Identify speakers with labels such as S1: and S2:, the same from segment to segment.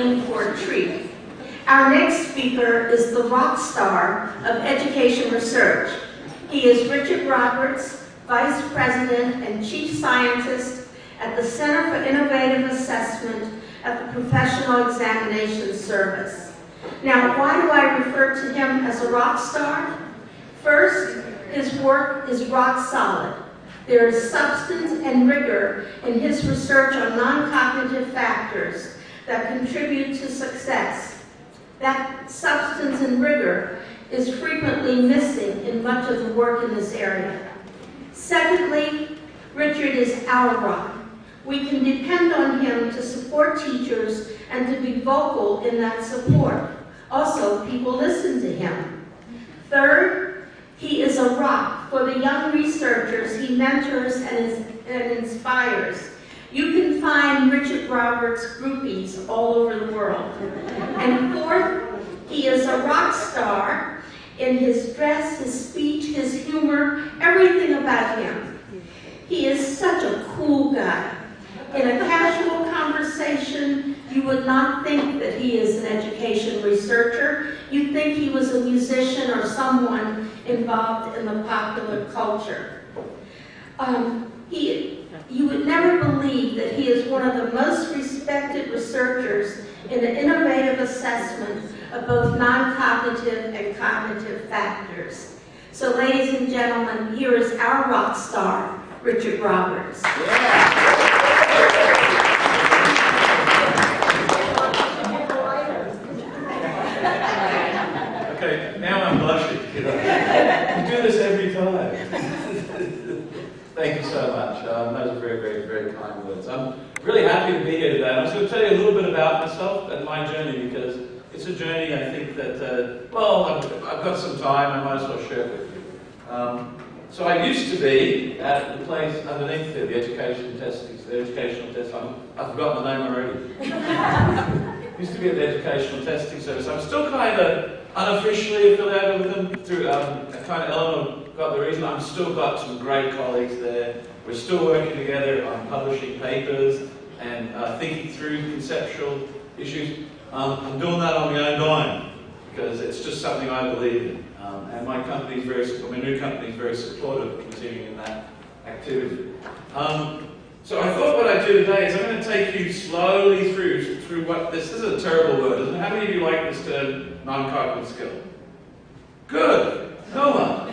S1: in for a treat. Our next speaker is the rock star of education research. He is Richard Roberts, Vice President and Chief Scientist at the Center for Innovative Assessment at the Professional Examinations Service. Now, why do I refer to him as a rock star? First, his work is rock solid. There is substance and rigor in his research on non-cognitive factors that contribute to success. That substance and rigor is frequently missing in much of the work in this area. Secondly, Richard is our rock. We can depend on him to support teachers and to be vocal in that support. Also, people listen to him. Third, he is a rock for the young researchers he mentors and inspires. You can find Richard Roberts groupies all over the world. And fourth, he is a rock star in his dress, his speech, his humor, everything about him. He is such a cool guy. In a casual conversation, you would not think that he is an education researcher. You'd think he was a musician or someone involved in the popular culture. You would never believe that he is one of the most respected researchers in the innovative assessment of both non-cognitive and cognitive factors. So, ladies and gentlemen, here is our rock star, Richard Roberts.
S2: Okay, now I'm blushing. You do this every time. Thank you so much. Those are very, very, very kind words. I'm really happy to be here today. I'm just going to tell you a little bit about myself and my journey, because it's a journey I think that, well, I've got some time, I might as well share it with you. So I used to be at the place underneath there, the educational testing test. I've forgotten the name already. Used to be at the educational testing service. I'm still kind of unofficially affiliated with them through a kind of element of the reason. I've still got some great colleagues there. We're still working together on publishing papers and thinking through conceptual issues. I'm doing that on my own dime because it's just something I believe in. And my company is my new company is very supportive of continuing in that activity. So I thought what I'd do today is I'm going to take you slowly through what this is a terrible word, isn't it? How many of you like this term, non-cognitive skill? Good. No one.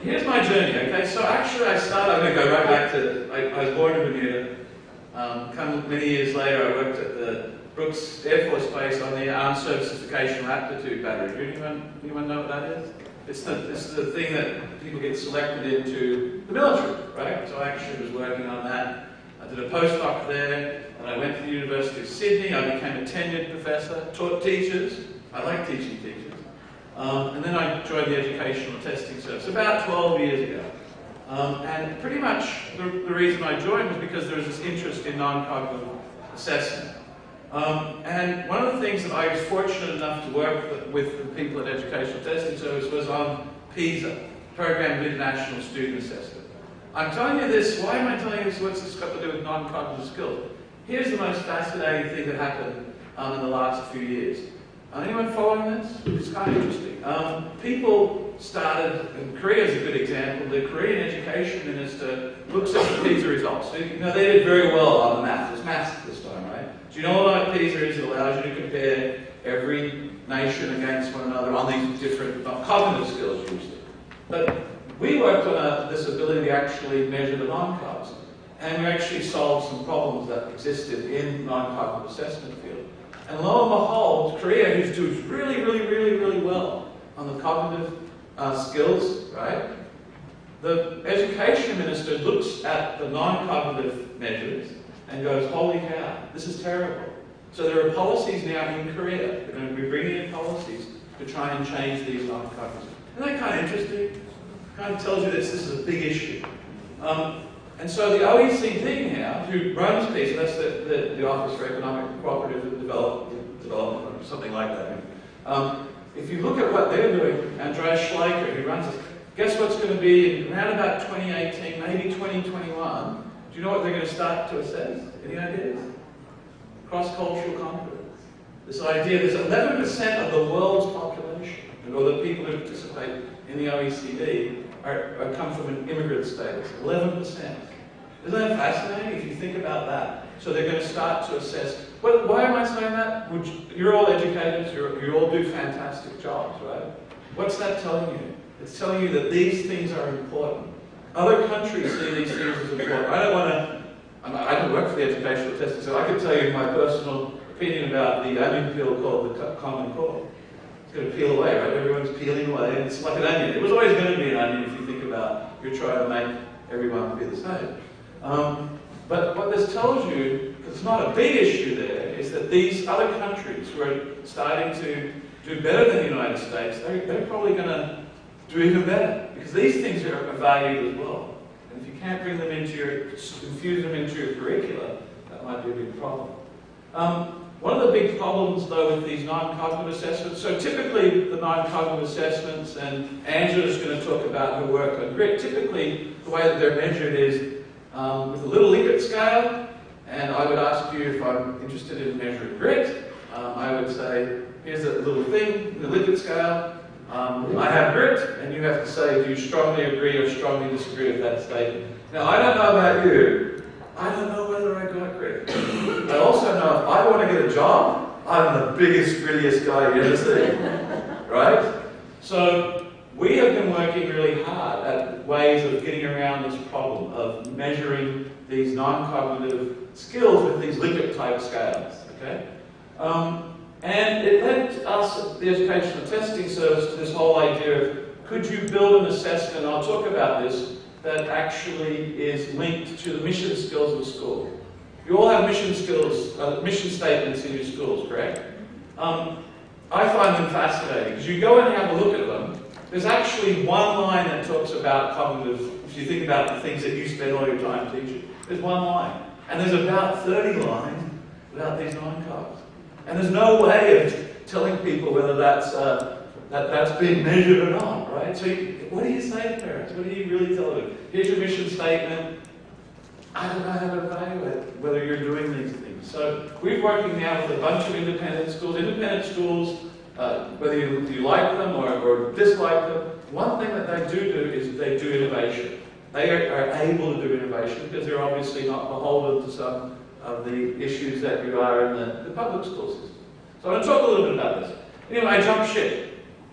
S2: Here's my journey, okay? So actually I'm going to go right back to, I was born in Bermuda. Many years later I worked at the Brooks Air Force Base on the Armed Services Vocational Aptitude Battery. Do anyone know what that is? It's the thing that people get selected into the military, right? So I actually was working on that. I did a postdoc there, and I went to the University of Sydney. I became a tenured professor, taught teachers. I like teaching teachers. And then I joined the Educational Testing Service about 12 years ago. And pretty much the reason I joined was because there was this interest in non-cognitive assessment. And one of the things that I was fortunate enough to work with the people at Educational Testing Service was on PISA, Program of International Student Assessment. I'm telling you this, why am I telling you this? What's this got to do with non-cognitive skills? Here's the most fascinating thing that happened in the last few years. Anyone following this? It's kind of interesting. People started, and Korea is a good example, the Korean education minister looks at the PISA results. So, you know, they did very well on the math. It's math this time, right? Do you know what PISA is? It allows you to compare every nation against one another on these different cognitive skills usually. But we worked on this ability to actually measure the non-cogs. And we actually solved some problems that existed in non-cognitive assessment field. And lo and behold, Korea, who does really, really, really, really well on the cognitive skills, right? The education minister looks at the non-cognitive measures and goes, holy cow, this is terrible. So there are policies now in Korea. They're going to be bringing in policies to try and change these non-cognitive. Isn't that kind of interesting? Kind of tells you this is a big issue. And so the OECD now, who runs PISA, that's the Office for Economic Cooperative Development, or something like that. If you look at what they're doing, Andreas Schleicher, who runs this, guess what's going to be around about 2018, maybe 2021. Do you know what they're going to start to assess? Any ideas? cross-cultural competence. This idea there's 11% of the world's population, or the people who participate in the OECD, come from an immigrant status. 11%. Isn't that fascinating if you think about that? So they're going to start to assess, well, why am I saying that? You're all educators, you all do fantastic jobs, right? What's that telling you? It's telling you that these things are important. Other countries see these things as important. I don't work for the educational testing, so I can tell you my personal opinion about the onion peel called the Common Core. It's going to peel away, right? Everyone's peeling away, and it's like an onion. It was always going to be an onion if you think about you're trying to make everyone be the same. But what this tells you, because it's not a big issue there, is that these other countries who are starting to do better than the United States, they're probably going to do even better, because these things are valued as well. And if you can't bring them into infuse them into your curricula, that might be a big problem. One of the big problems, though, with these non-cognitive assessments, so typically the non-cognitive assessments, and Angela's going to talk about her work on grit, typically the way that they're measured is with a little Likert scale, and I would ask you if I'm interested in measuring grit. I would say, here's a little thing, the Likert scale. I have grit, and you have to say, do you strongly agree or strongly disagree with that statement? Now, I don't know about you. I don't know whether I got grit. I also know if I want to get a job, I'm the biggest, grittiest guy you ever see. Right? So, we have been working really hard at ways of getting around this problem of measuring these non-cognitive skills with these Likert-type scales. Okay? And it led us, the Educational Testing Service, to this whole idea of, could you build an assessment, and I'll talk about this, that actually is linked to the mission skills of the school. You all have mission skills, mission statements in your schools, correct? I find them fascinating, because you go and have a look at them, there's actually one line that talks about cognitive, if you think about the things that you spend all your time teaching, there's one line. And there's about 30 lines without these non-cogs. And there's no way of telling people whether that's being measured or not, right? So what do you say to parents? What do you really tell them? Here's your mission statement. I don't know how to evaluate whether you're doing these things. So we're working now with a bunch of independent schools. Independent schools, whether you like them or dislike them, one thing that they do is they do innovation. They are able to do innovation because they're obviously not beholden to some of the issues that you are in the public school system. So I'm going to talk a little bit about this. Anyway, I jumped ship.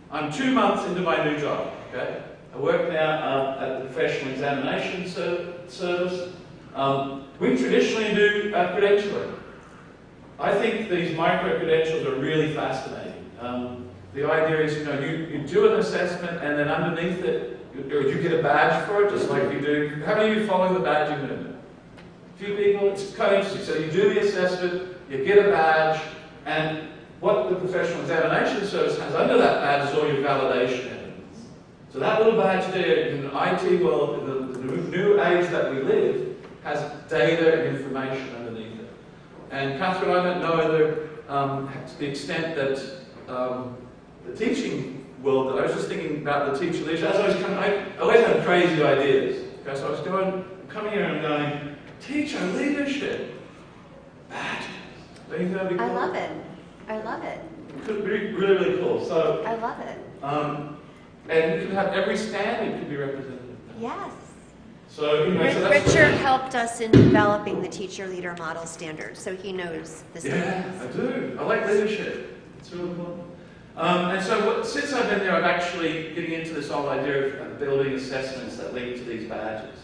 S2: I'm 2 months into my new job. Okay, I work now at the Professional Examination Service. We traditionally do credentialing. I think these micro-credentials are really fascinating. The idea is, you do an assessment and then underneath it, you get a badge for it, just like you do. How many of you follow the badging movement? A few people? It's kind of interesting. So you do the assessment, you get a badge, and what the Professional Examination Service has under that badge is all your validation evidence. So that little badge there, in the IT world, in the new age that we live, has data and information underneath it. And Catherine, I don't know whether, to the extent that the teaching world, I was just thinking about the teacher leadership. I always have crazy ideas. Okay, so I was coming here and going, teacher leadership badges. Don't you think that'd be cool?
S3: I love it. I love it.
S2: It could be really, really cool. So
S3: I love it.
S2: And you could have every standard could be represented.
S3: Yes.
S2: So, so that's
S3: Richard helped us in developing the teacher leader model standard, so he knows the standards.
S2: Yeah, I do. I like leadership. It's really important. And so since I've been there, I'm actually getting into this whole idea of building assessments that lead to these badges.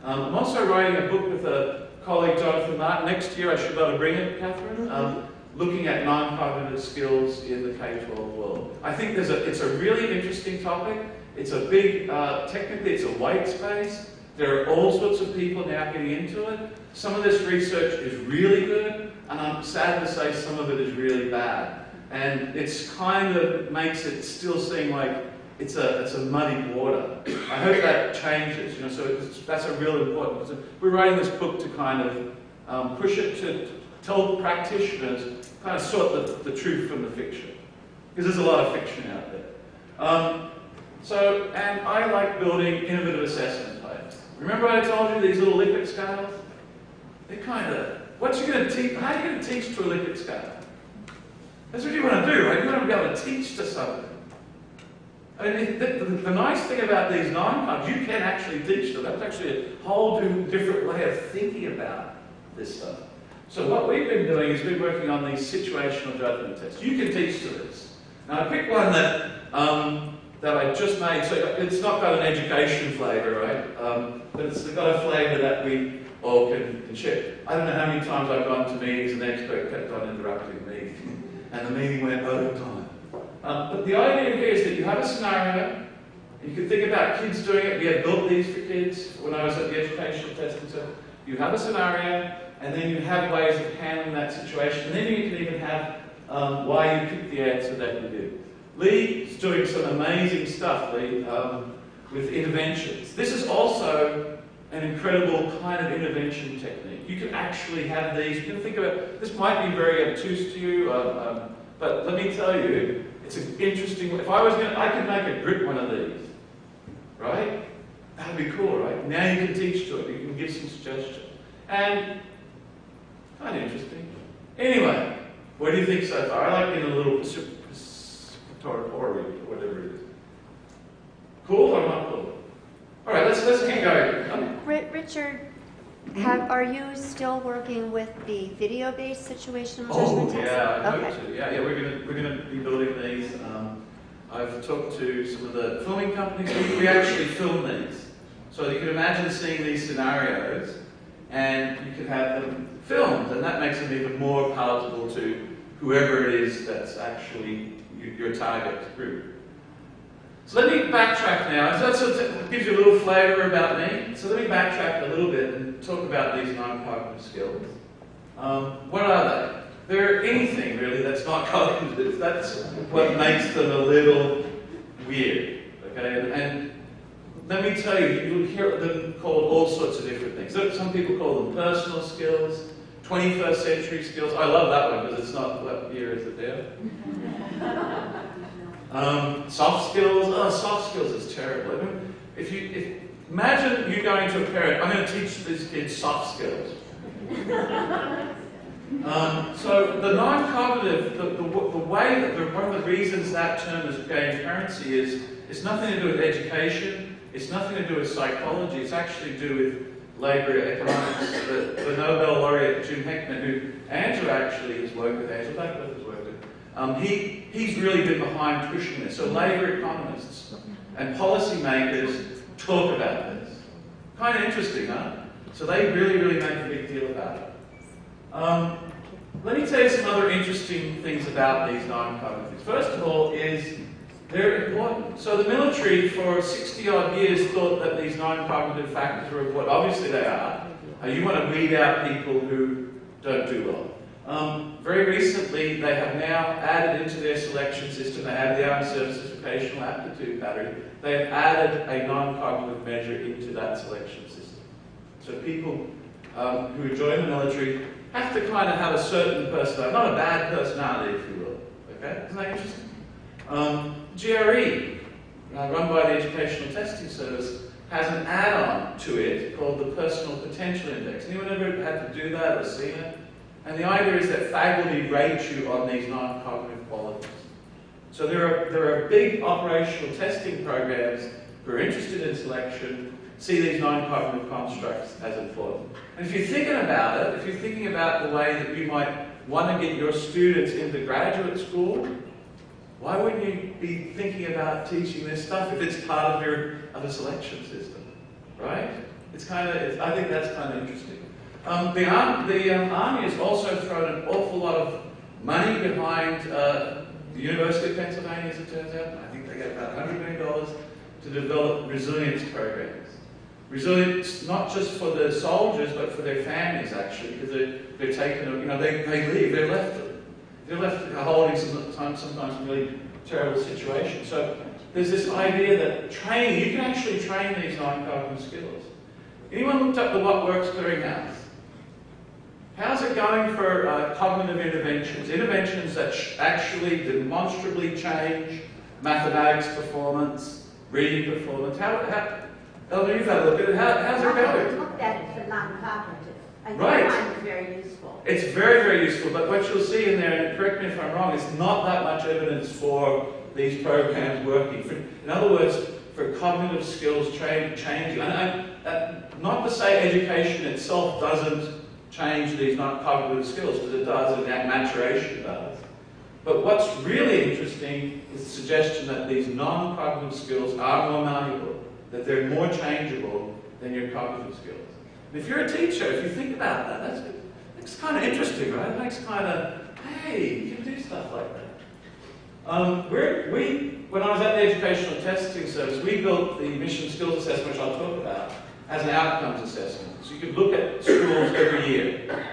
S2: I'm also writing a book with a colleague, Jonathan Martin. Next year, I should be able to bring it, Catherine. Looking at non-cognitive skills in the K-12 world. I think it's a really interesting topic. It's a big, technically it's a white space. There are all sorts of people now getting into it. Some of this research is really good, and I'm sad to say some of it is really bad. And it's kind of makes it still seem like it's a muddy water. I hope that changes, so that's a real important. We're writing this book to kind of push it to tell practitioners, kind of sort the truth from the fiction. Because there's a lot of fiction out there. And I like building innovative assessment plans. Remember I told you these little Likert scales? They're kind of What you're going to teach? How are you going to teach to a Likert scale? That's what you want to do, right? You want to be able to teach to something. I mean, the nice thing about these 9 cards, you can actually teach them. That's actually a whole different way of thinking about this stuff. So what we've been doing is we're working on these situational judgment tests. You can teach to this. Now I picked one that I just made. So it's not got an education flavour, right? But it's got a flavour that we all can share. I don't know how many times I've gone to meetings and the expert kept on interrupting me, and the meeting went over time. But the idea here is that you have a scenario. You can think about kids doing it. We have built these for kids when I was at the educational testing center. You have a scenario, and then you have ways of handling that situation. And then you can even have why you picked the answer that you did. Lee's doing some amazing stuff, Lee, with interventions. This is also an incredible kind of intervention technique. You can actually have these. You can think of it. This might be very obtuse to you, but let me tell you, it's an interesting. If I was going, I could make a grip one of these, right? That'd be cool, right? Now you can teach to it. You can give some suggestions, and kind of interesting. Anyway, what do you think so far? I like being a little or whatever it is. Cool or not cool? All right, let's keep going.
S3: Richard, are you still working with the video-based situational judgment test?
S2: Yeah, I hope
S3: Okay.
S2: to. Yeah, we're gonna be building these. I've talked to some of the filming companies. We actually film these, so you can imagine seeing these scenarios, and you can have them filmed, and that makes them even more palatable to whoever it is that's actually your target group. So let me backtrack now. So that gives you a little flavour about me. So let me backtrack a little bit and talk about these non-cognitive skills. What are they? They're anything really that's not cognitive. That's what makes them a little weird. Okay, and let me tell you, you'll hear them called all sorts of different things. Some people call them personal skills, 21st century skills. I love that one because it's not, what year is it there? Soft skills. Oh, soft skills is terrible. I mean, imagine you going to a parent, I'm going to teach these kids soft skills. So the non-cognitive, the way that one of the reasons that term has gained currency is it's nothing to do with education. It's nothing to do with psychology. It's actually to do with labour economics. The Nobel laureate Jim Heckman, who Andrew actually has worked with, Andrew Blackburn has worked with, he's really been behind pushing this. So labour economists and policymakers talk about this. Kind of interesting, huh? So they really make a big deal about it. Let me tell you some other interesting things about these non-cognitive things. First of all is they're important. So the military for 60-odd years thought that these non-cognitive factors were important. Obviously they are. You want to weed out people who don't do well. Very recently, they have now added into their selection system, they added the Armed Services Vocational Aptitude Battery, they have added a non-cognitive measure into that selection system. So people who join the military have to kind of have a certain personality, not a bad personality, if you will. Okay? Isn't that interesting? GRE, run by the Educational Testing Service, has an add-on to it called the Personal Potential Index. Anyone ever had to do that or seen it? And the idea is that faculty rate you on these non-cognitive qualities. So there are big operational testing programs who are interested in selection, see these non-cognitive constructs as important. And if you're thinking about it, if you're thinking about the way that you might want to get your students into graduate school, why wouldn't you be thinking about teaching this stuff if it's part of a selection system, right? It's kind of, I think that's kind of interesting. The Army has also thrown an awful lot of money behind the University of Pennsylvania, as it turns out. I think they get about $100 million to develop resilience programs. Resilience, not just for the soldiers, but for their families, actually, because they're taken, they leave, they're left holding sometimes really terrible situations. So there's this idea that training, you can actually train these non-cognitive skills. Anyone looked up the What Works Clearinghouse? How's it going for cognitive interventions? Interventions that actually demonstrably change mathematics performance, reading performance. Elder, you've had a look at it. How's it going?
S4: I looked at it for non-cognitive.
S1: I
S2: Right.
S1: find it very useful.
S2: It's very, very useful, but what you'll see in there, and correct me if I'm wrong, is not that much evidence for these programs working. In other words, for cognitive skills changing. Not to say education itself doesn't change these non-cognitive skills, because it does, and that maturation does. But what's really interesting is the suggestion that these non-cognitive skills are more malleable, that they're more changeable than your cognitive skills. And if you're a teacher, if you think about that, that's kind of interesting, right? It makes kind of, hey, you can do stuff like that. When I was at the Educational Testing Service, we built the Mission Skills Assessment, which I'll talk about, as an outcomes assessment. So you could look at schools every year.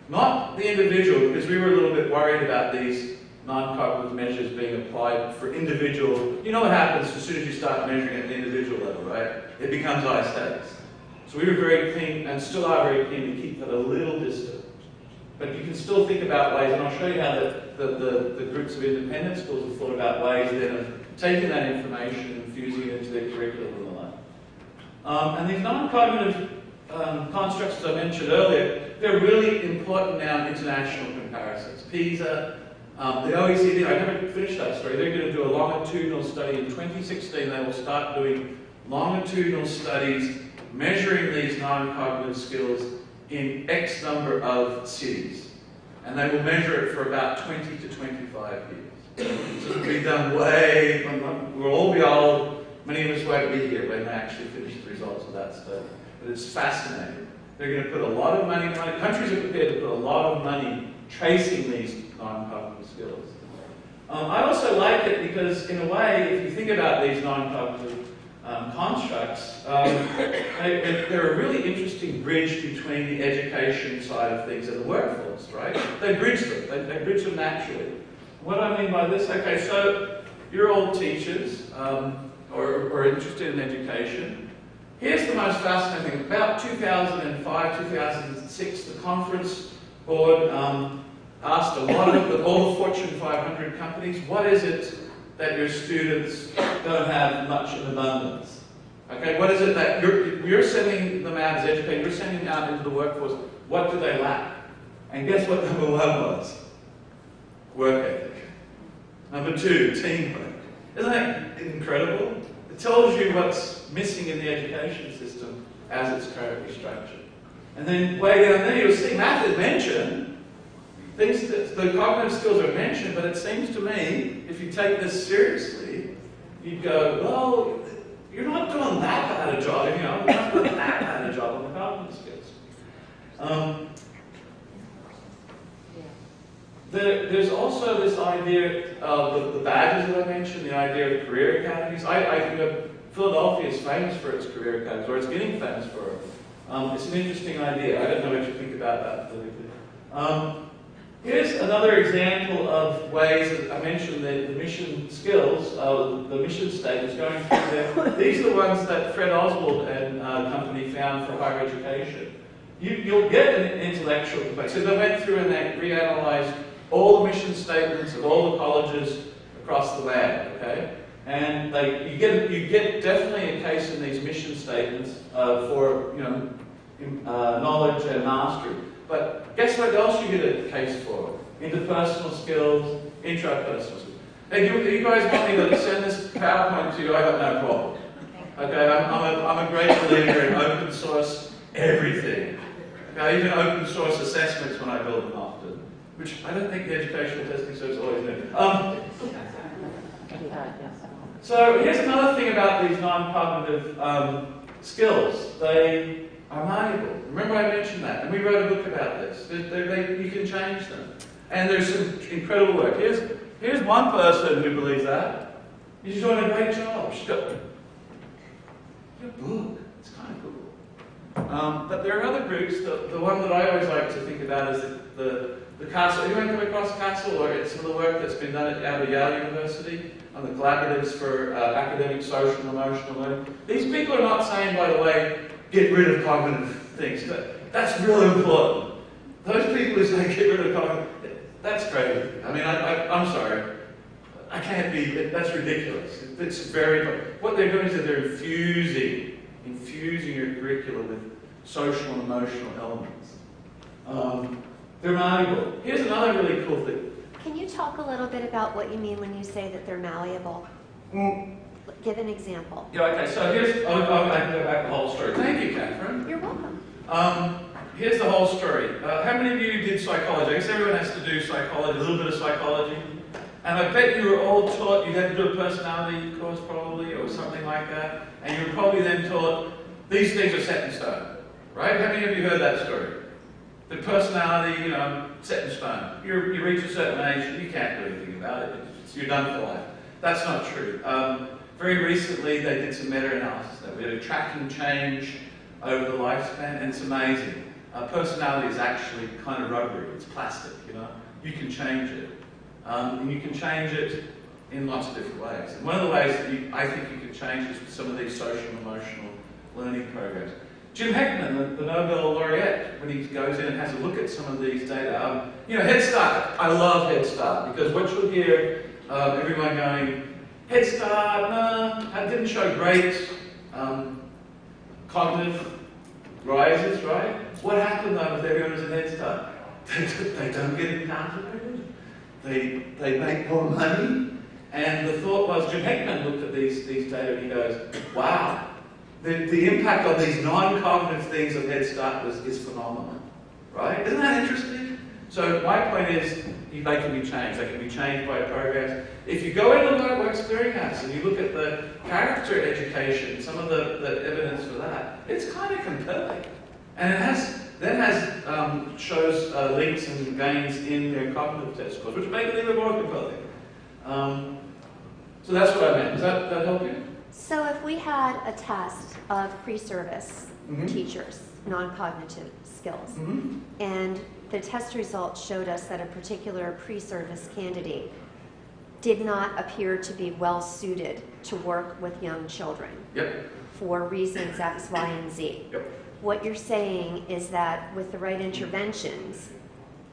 S2: Not the individual, because we were a little bit worried about these non-cognitive measures being applied for individual. You know what happens as soon as you start measuring at the individual level, right? It becomes high stakes. So we were very keen, and still are very keen, to keep that a little distant. But you can still think about ways, and I'll show you how the groups of independent schools have thought about ways then of taking that information and infusing it into their curriculum and the like. And these non-cognitive constructs, as I mentioned earlier, they're really important now in international comparisons. PISA, the OECD, I never finished that story, they're going to do a longitudinal study in 2016. They will start doing longitudinal studies measuring these non-cognitive skills in X number of cities. And they will measure it for about 20 to 25 years. So it'll be done we'll all be old, many of us won't be here when they actually finish the results of that study. But it's fascinating. They're going to put a lot of money, countries are prepared to put a lot of money tracing these non-cognitive skills. I also like it because, in a way, if you think about these non-cognitive constructs, they're a really interesting bridge between the education side of things and the workforce, right? They bridge them. They bridge them naturally. What do I mean by this? Okay, so you're all teachers or interested in education. Here's the most fascinating thing. About 2005, 2006, the conference board asked a lot of all the Fortune 500 companies, what is it that your students don't have much in abundance? Okay, what is it that you're sending them out as educators, you're sending them out into the workforce, what do they lack? And guess what number one was? Work ethic. Number two, teamwork. Isn't that incredible? It tells you what's missing in the education system as it's currently structured. And then way down there you'll see math is mentioned. Things that the cognitive skills are mentioned, but it seems to me, if you take this seriously, you'd go, well, you're not doing that bad a job, you know, you're not doing that bad a job on the cognitive skills. There's also this idea of the badges that I mentioned, the idea of career academies. I think Philadelphia is famous for its career academies, or it's getting famous for it. It's an interesting idea. I don't know what you think about that politically. Here's another example of ways that I mentioned the mission skills, the mission statements going through there. These are the ones that Fred Oswald and company found for higher education. You'll get an intellectual component. So they went through and they reanalyzed all the mission statements of all the colleges across the land, okay? And you get definitely a case in these mission statements for knowledge and mastery. But guess what else you get a case for? Interpersonal skills, intrapersonal skills. Hey, do you guys want me to send this PowerPoint to you? I got no problem. Okay, I'm a great believer in open source everything. Okay, even open source assessments when I build them often, which I don't think the Educational Testing Service always do. So here's another thing about these non-cognitive skills. They are malleable. Remember I mentioned that, and we wrote a book about this. You can change them. And there's some incredible work. Here's one person who believes that. She's doing a great job. She's got a book. It's kind of cool. But there are other groups. The one that I always like to think about is the Castle. Anyone come across Castle, or some of the work that's been done out of Yale University on the collaboratives for academic, social, and emotional learning? These people are not saying, by the way, get rid of cognitive things. That's really important. Those people who say get rid of cognitive, that's crazy. I mean, I'm sorry. I can't be, that's ridiculous. It's what they're doing is that they're infusing your curriculum with social and emotional elements. They're malleable. Here's another really cool thing.
S3: Can you talk a little bit about what you mean when you say that they're malleable? Give an example.
S2: Yeah, okay, so here's, I can go back the whole story. Thank you, Catherine.
S3: You're welcome.
S2: Here's the whole story. How many of you did psychology? I guess everyone has to do psychology, a little bit of psychology. And I bet you were all taught, you had to do a personality course probably, or something like that. And you were probably then taught, these things are set in stone. Right? How many of you heard that story? The personality, set in stone. You reach a certain age, you can't do anything about it. You're done for life. That's not true. Very recently, they did some meta-analysis. They were tracking change over the lifespan, and it's amazing. Personality is actually kind of rubbery. It's plastic, You can change it. And you can change it in lots of different ways. And one of the ways that I think you can change is with some of these social and emotional learning programs. Jim Heckman, the Nobel laureate, when he goes in and has a look at some of these data, Head Start. I love Head Start because what you'll hear, everyone going, Head Start, no, that didn't show great cognitive rises, right? What happened though with everyone who's in Head Start? They don't get incarcerated. They make more money. And the thought was, Jim Heckman looked at these data and he goes, wow. The impact on these non-cognitive things of Head Start is phenomenal, right? Isn't that interesting? So my point is, they can be changed. They can be changed by programs. If you go into the Workworks Clearinghouse and you look at the character education, some of the evidence for that, it's kind of compelling. And it shows links and gains in their cognitive test scores, which make it even more compelling. So that's what I meant. Does that help you?
S3: So if we had a test of pre-service teachers, non-cognitive skills, and the test results showed us that a particular pre-service candidate did not appear to be well suited to work with young children for reasons X, Y, and Z. What you're saying is that with the right interventions,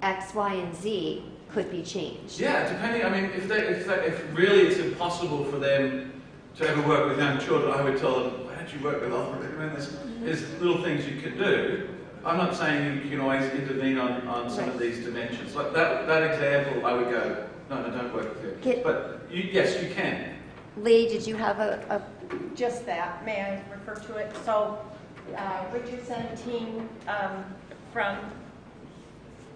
S3: X, Y, and Z could be changed.
S2: Yeah, depending. I mean, if really it's impossible for them to ever work with young children, I would tell them, why don't you work with them? There's little things you can do. I'm not saying you can always intervene on some of these dimensions. Like that example, I would go, no, don't work with you. But yes, you can.
S3: Lee, did you have a...
S4: Just that. May I refer to it? So, Richard sent a team from...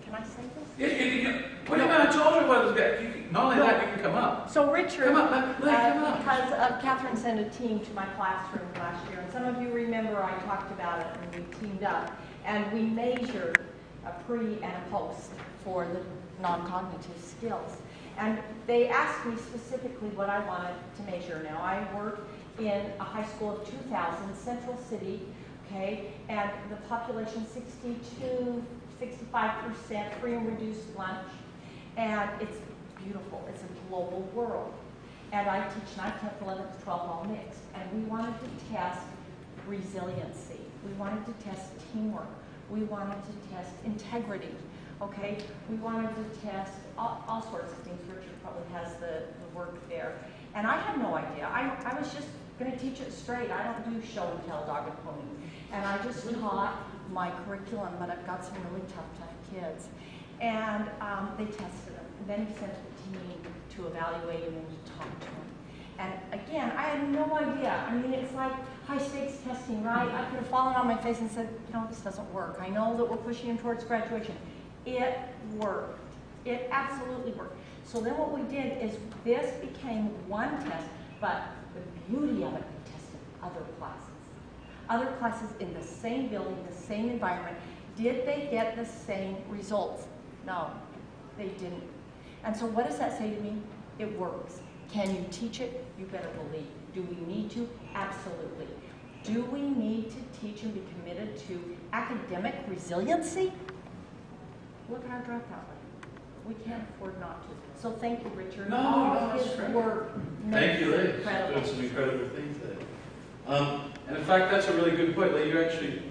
S4: Can I say this?
S2: Yeah. What do you mean? I told you what it was about. Not only that, you can come up.
S4: So Richard,
S2: come up.
S4: because Catherine sent a team to my classroom last year, and some of you remember I talked about it, and we teamed up, and we measured a pre and a post for the non-cognitive skills. And they asked me specifically what I wanted to measure. Now, I work in a high school of 2,000, Central City, okay, and the population 65% free and reduced lunch, and it's beautiful. It's a global world. And I teach 9th, 10th, 11th, 12th, all mixed. And we wanted to test resiliency. We wanted to test teamwork. We wanted to test integrity, okay? We wanted to test all sorts of things. Richard probably has the work there. And I had no idea. I was just going to teach it straight. I don't do show and tell, dog and pony. And I just taught my curriculum, but I've got some really tough kids. And they tested them. And then he sent a team to evaluate them and to talk to them. And again, I had no idea. I mean, it's like high stakes testing, right? I could have fallen on my face and said, this doesn't work. I know that we're pushing him towards graduation. It worked. It absolutely worked. So then what we did is this became one test, but the beauty of it, we tested other classes. Other classes in the same building, the same environment. Did they get the same results? No, they didn't. And so what does that say to me? It works. Can you teach it? You better believe. Do we need to? Absolutely. Do we need to teach and be committed to academic resiliency? Look at our dropout rate. We can't afford not to. So thank you, Richard. All of his work
S2: Thank you, Lee.
S4: incredible.
S2: Doing some incredible things there. And in fact, that's a really good point, Lee. You actually,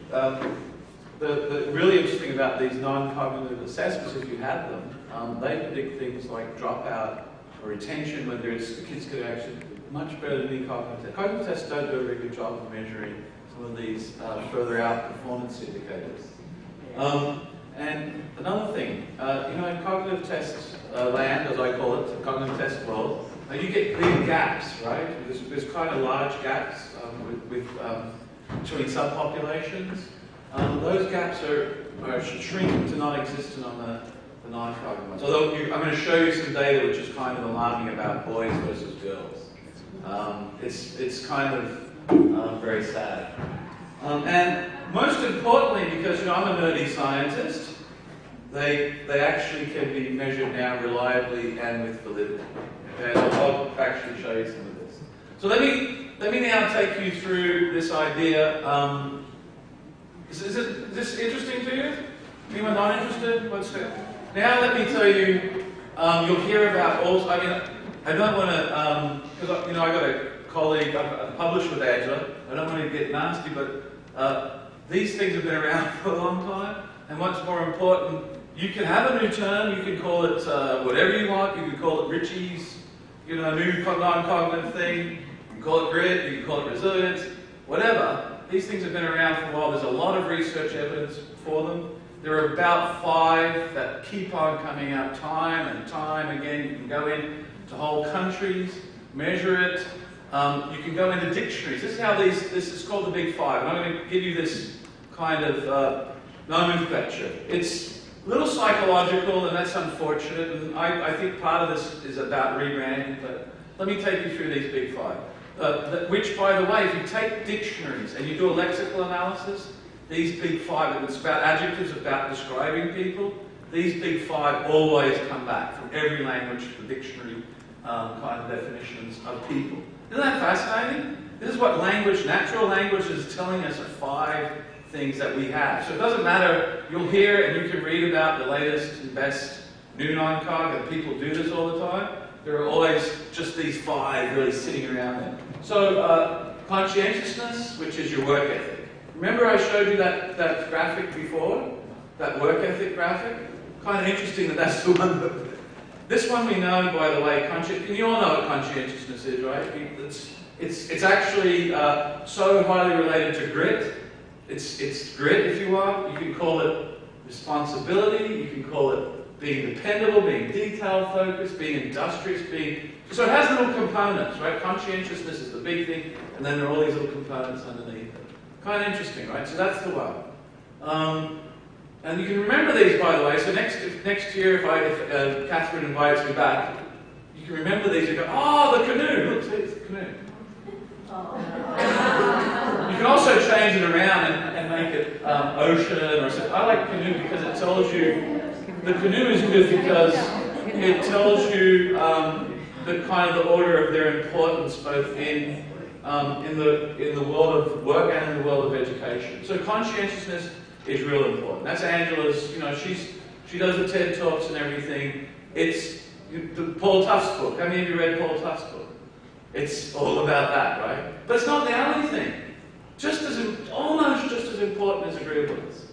S2: the really interesting about these non-cognitive assessments, if you have them, they predict things like dropout or retention, when the kids could actually do much better than any cognitive tests. Cognitive tests don't do a very good job of measuring some of these further out performance indicators. And another thing, in cognitive test land, as I call it, the cognitive test world, you get big gaps, right? There's kind of large gaps between subpopulations. Those gaps are shrinking to non-existent on the non-cognitive ones. Although I'm going to show you some data which is kind of alarming about boys versus girls. It's kind of very sad. And most importantly, because I'm a nerdy scientist, they actually can be measured now reliably and with validity. Okay, I'll actually show you some of this. So let me now take you through this idea. Is this interesting to you? Anyone not interested? What's it? Now let me tell you. You'll hear about all. I mean, I don't want to because I got a colleague. I published with Angela. I don't want to get nasty, but these things have been around for a long time. And what's more important, you can have a new term. You can call it whatever you want. You can call it Ritchie's, new non-cognitive thing. You can call it grit. You can call it resilience. Whatever. These things have been around for a while. There's a lot of research evidence for them. There are about 5 that keep on coming out time and time again. You can go into whole countries, measure it. You can go into dictionaries. This is how this is called the Big 5. And I'm going to give you this kind of nomenclature. It's a little psychological, and that's unfortunate. And I think part of this is about rebranding, but let me take you through these Big 5. Which, by the way, if you take dictionaries and you do a lexical analysis, these Big 5, it's about adjectives, about describing people, these Big 5 always come back from every language, the dictionary kind of definitions of people. Isn't that fascinating? This is what natural language is telling us are 5 things that we have. So it doesn't matter, you'll hear and you can read about the latest and best new non-cog, and people do this all the time. There are always just these 5 really sitting around there. So conscientiousness, which is your work ethic. Remember I showed you that graphic before? That work ethic graphic? Kind of interesting that that's the one that... This one we know, by the way, and you all know what conscientiousness is, right? It's actually so highly related to grit. It's grit, if you want. You can call it responsibility. You can call it being dependable, being detail-focused, being industrious, So it has little components, right? Conscientiousness is the big thing, and then there are all these little components underneath it. Kind of interesting, right? So that's the one. And you can remember these, by the way. So next year, if Catherine invites me back, you can remember these and go, oh, the canoe. Look, see, it's the canoe. You can also change it around and make it ocean or something. I like canoe because it tells you, the canoe is good because it tells you the kind of the order of their importance both in the world of work and in the world of education. So conscientiousness is real important. That's Angela's, she does the TED Talks and everything. It's the Paul Tufts book. How many of you read Paul Tufts' book? It's all about that, right? But it's not the only thing. Almost just as important as agreeableness.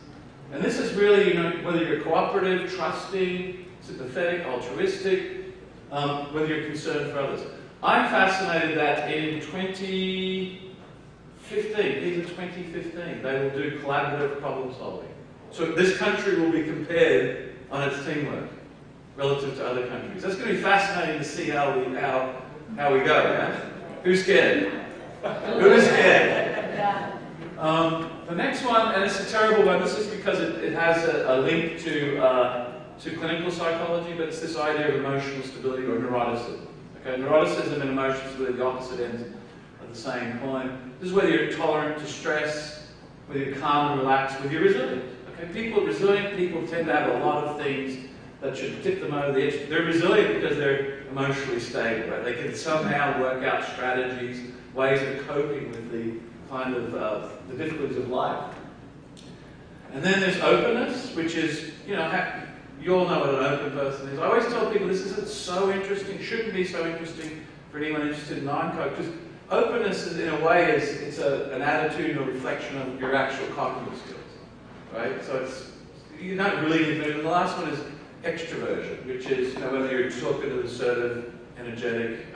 S2: And this is really, whether you're cooperative, trusting, sympathetic, altruistic, whether you're concerned for others. I'm fascinated that in 2015, they will do collaborative problem solving. So this country will be compared on its teamwork relative to other countries. That's going to be fascinating to see how we go. Yeah? Who's scared? Who is scared? The next one, and it's a terrible one. This is because it has a link to clinical psychology, but it's this idea of emotional stability or neuroticism. Okay, neuroticism and emotional stability, the opposite ends of the same coin. This is whether you're tolerant to stress, whether you're calm and relaxed, whether you're resilient. Okay, resilient people tend to have a lot of things that should tip them over the edge. They're resilient because they're emotionally stable, right? They can somehow work out strategies, ways of coping with the kind of the difficulties of life. And then there's openness, which is, you all know what an open person is. I always tell people this isn't so interesting, shouldn't be so interesting for anyone interested in non-code, because openness is, in a way, it's an attitude or reflection of your actual cognitive skills, right? So you don't really need to. And the last one is extroversion, which is whether you're talkative, assertive, energetic.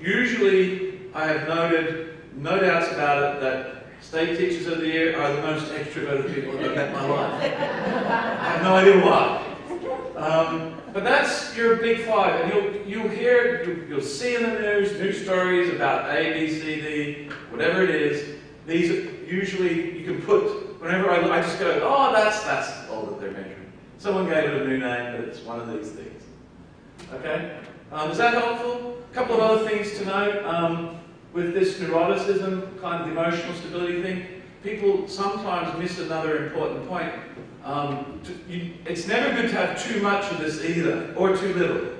S2: Usually, I have noted, no doubts about it, that State Teachers of the Year are the most extroverted people I've ever met in my life. I have no idea why. But that's your big five, and you'll see in the news stories about A, B, C, D, whatever it is. These usually you can put, whenever I just go, oh, that's all that they're measuring. Someone gave it a new name, but it's one of these things. Okay? Is that helpful? A couple of other things to note. With this neuroticism, kind of the emotional stability thing, people sometimes miss another important point. It's never good to have too much of this either, or too little.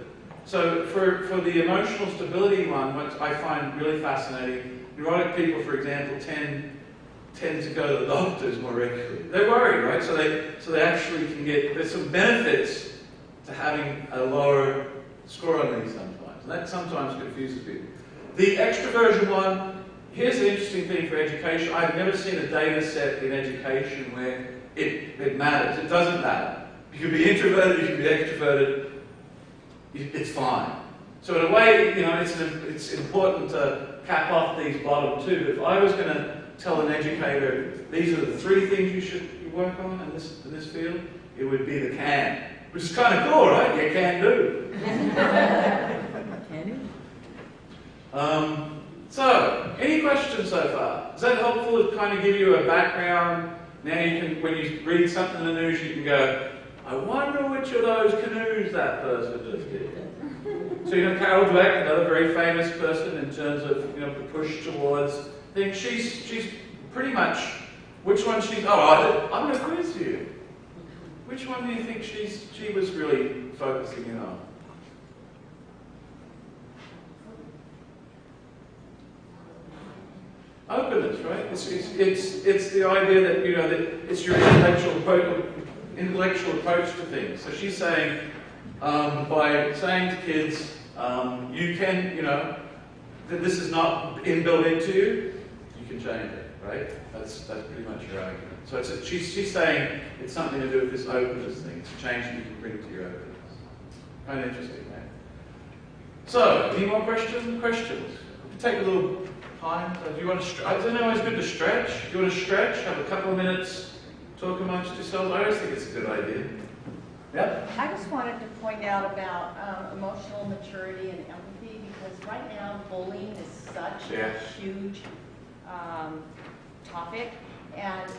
S2: So for the emotional stability one, what I find really fascinating, neurotic people, for example, tend to go to the doctors more regularly. They're worried, right? So they actually can there's some benefits to having a lower score on these sometimes. And that sometimes confuses people. The extroversion one, here's the interesting thing for education. I've never seen a data set in education where it matters. It doesn't matter. You can be introverted, you can be extroverted. It's fine. So in a way, it's important to cap off these bottom two. But if I was going to tell an educator, these are the three things you should work on in this field, it would be the can. Which is kind of cool, right? You can do. So, any questions so far? Is that helpful to kind of give you a background? Now you can, when you read something in the news, you can go, I wonder which of those canoes that person just did. So Carol Dweck, another very famous person in terms of the push towards things. She's pretty much which one she's. Oh, I'm going to quiz you. Which one do you think she was really focusing in on? Openness, right? It's the idea that that it's your intellectual approach to things. So she's saying by saying to kids, you can that this is not inbuilt into you, you can change it, right? That's pretty much your argument. So she's saying it's something to do with this openness thing. It's a change that you can bring to your openness. Kind of interesting, right? So, any more questions? Take a little time. If you want to, I don't know. It's good to stretch. If you want to stretch, have a couple of minutes, talk amongst yourselves. I always think it's a good idea. Yeah.
S4: I just wanted to point out about emotional maturity and empathy, because right now bullying is such a huge topic, and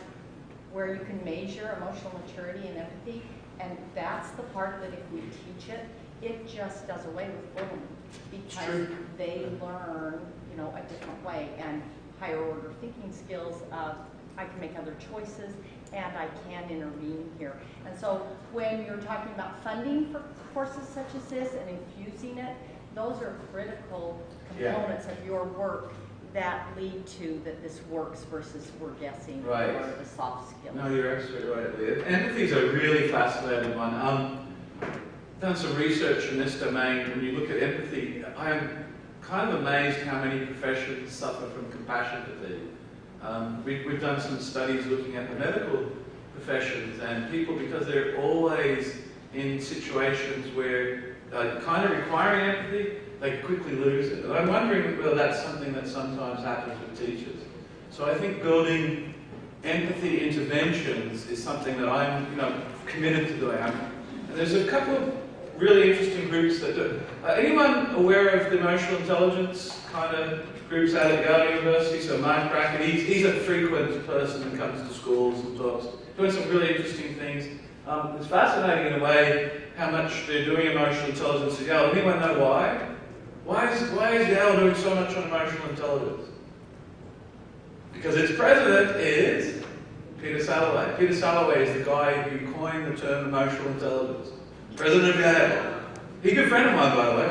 S4: where you can measure emotional maturity and empathy, and that's the part that if we teach it, it just does away with bullying, because they learn a different way, and higher order thinking skills of I can make other choices and I can intervene here. And so when you're talking about funding for courses such as this and infusing it, those are critical components of your work that lead to that this works versus we're guessing or the soft skills.
S2: No, you're absolutely right. Empathy is a really fascinating one. I've done some research in this domain. When you look at empathy, I'm kind of amazed how many professions suffer from compassion fatigue. We've done some studies looking at the medical professions, and people, because they're always in situations where kind of requiring empathy, they quickly lose it. And I'm wondering whether that's something that sometimes happens with teachers. So I think building empathy interventions is something that I'm committed to doing. And there's a couple of really interesting groups that do. Anyone aware of the emotional intelligence kind of groups out at Yale University? So Mark Brackett, he's a frequent person who comes to schools and talks, doing some really interesting things. It's fascinating in a way how much they're doing emotional intelligence at Yale. Anyone know why? Why is Yale doing so much on emotional intelligence? Because its president is Peter Salovey. Peter Salovey is the guy who coined the term emotional intelligence. President of Yale. He's a good friend of mine, by the way.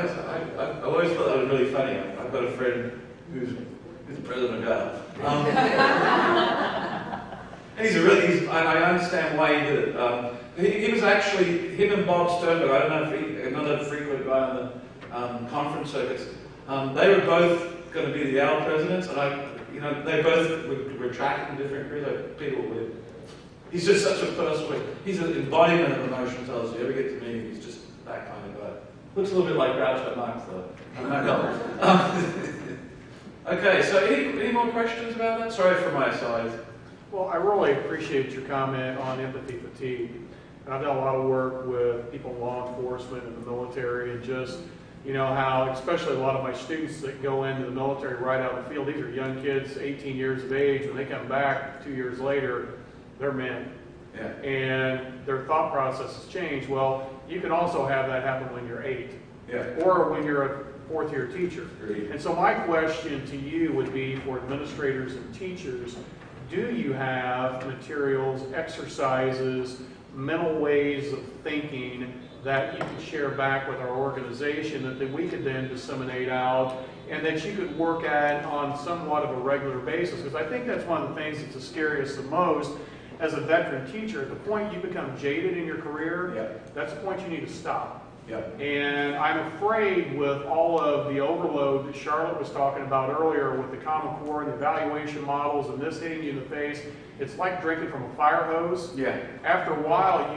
S2: I always thought that was really funny. I've got a friend who's the president of Yale. And I understand why he did it. He was actually, him and Bob Sternberg, I don't know if another frequent guy on the conference circuits, they were both going to be the Yale presidents, and they both were tracked in different groups. Like people with. He's just such a person. He's an embodiment of emotional intelligence. If you ever get to meet him, he's just that kind of guy. Looks a little bit like Groucho Marx, though. Okay, so any more questions about that? Sorry for my size.
S5: Well, I really appreciate your comment on empathy fatigue. And I've done a lot of work with people in law enforcement and the military, and just, you know, how, especially a lot of my students that go into the military right out of the field, these are young kids, 18 years of age, when they come back 2 years later, they're men.
S2: Yeah.
S5: And their thought process has changed. Well, you can also have that happen when you're 8.
S2: Yeah.
S5: Or when you're a fourth-year teacher.
S2: Agreed.
S5: And so my question to you would be, for administrators and teachers, do you have materials, exercises, mental ways of thinking that you could share back with our organization that we could then disseminate out, and that you could work at on somewhat of a regular basis? Because I think that's one of the things that's the scariest the most as a veteran teacher. At the point you become jaded in your career,
S2: Yep.
S5: that's the point you need to stop.
S2: Yep.
S5: And I'm afraid with all of the overload that Charlotte was talking about earlier with the Common Core and the evaluation models and this hitting you in the face, it's like drinking from a fire hose.
S2: Yeah.
S5: After a while,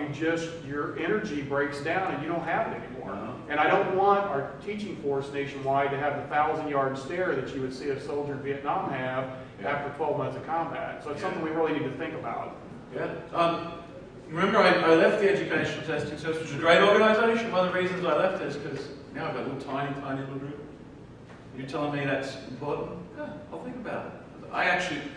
S5: your energy breaks down and you don't have it anymore.
S2: Uh-huh.
S5: And I don't want our teaching force nationwide to have the 1,000-yard stare that you would see a soldier in Vietnam have after 12 months of combat. So it's something we really need to think about.
S2: Yeah. Remember, I left the Educational Testing Service, which is a great organisation. One of the reasons I left is because now I've got a little tiny little group. You're telling me that's important? Yeah, I'll think about it.